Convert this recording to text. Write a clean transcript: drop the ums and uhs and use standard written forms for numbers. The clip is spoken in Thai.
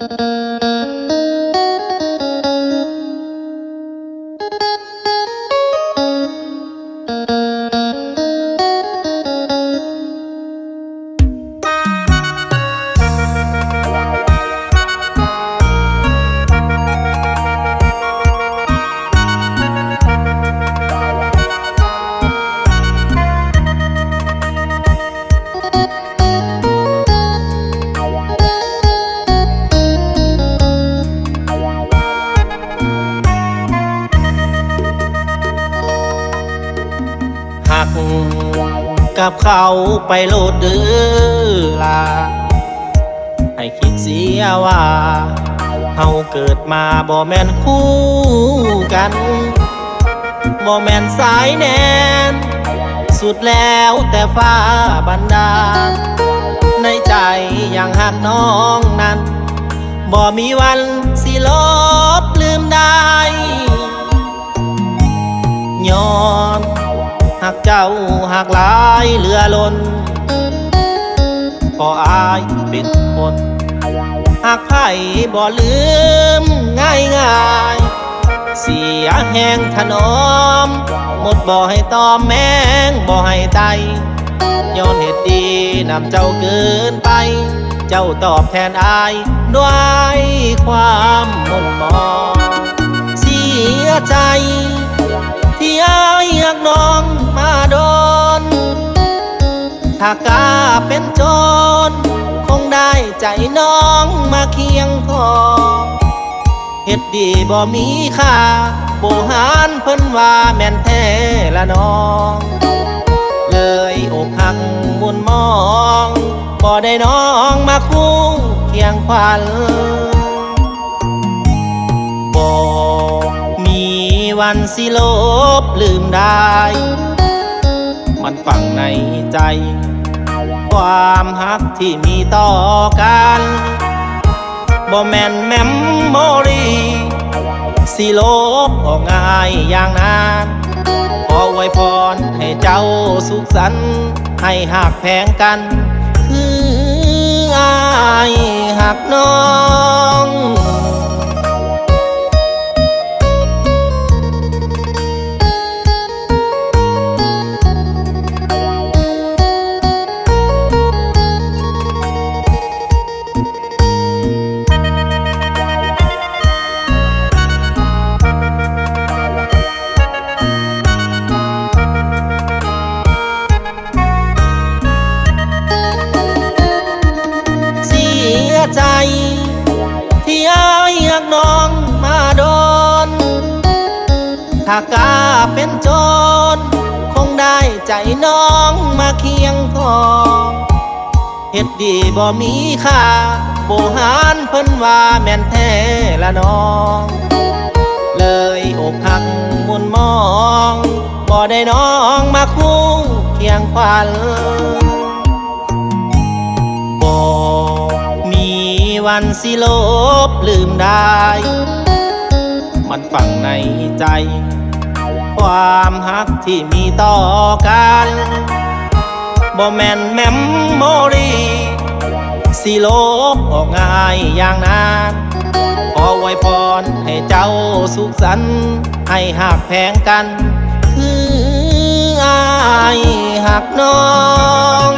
หักกับเขาไปโลดเดือลาให้คิดเสียว่าเฮาเกิดมาบ่แม่นคู่กันบ่แม่นสายแนนสุดแล้วแต่ฟ้าบันดาลในใจยังหักน้องนั้นบ่มีวันสิลบลืมได้ย้อนหักเจ้าหักหลายเหลือล้นพออายเป็นคนหักไผ่บ่ลืมง่ายง่ายเสียแห้งถนอมหมดบ่ให้ตอมแมงบ่ให้ไตย้อนเหตุดีนำเจ้าเกินไปเจ้าตอบแทนอายด้วยความหม่นหมองเสียใจที่อายหักน้องมาโดนถ้ากล้าเป็นโจรคงได้ใจน้องมาเคียงคอเฮ็ดดีบ่มีค่าโบหารเพิ่นว่าแม่นแท้ละน้องเลยอกหักมุนมองบ่ได้น้องมาคู่เคียงขวัญบ่มีวันสิลบลืมได้มันฝังในใจความหักที่มีต่อกันบ่แม่นแมมโมรีสิลบออกง่ายอย่างนั้นขออวยพรให้เจ้าสุขสันต์ให้หักแพงกันคืออายหักน้องใจที่อายหักน้องมาโดนถ้ากล้าเป็นโจรคงได้ใจน้องมาเคียงคอเฮ็ดดีบ่มีค่าโบหารเพิ่นว่าแม่นแท้ละน้องเลยอกหักมุนมองบ่ได้น้องมาคู่เคียงขวัญวันสิลบลืมได้มันฝังในใจความหักที่มีต่อกันบ่แม่นแมมโมรีสิลบออกง่ายอย่างนั้นขออวยพรให้เจ้าสุขสันต์ให้หักแพงกันคืออายหักน้อง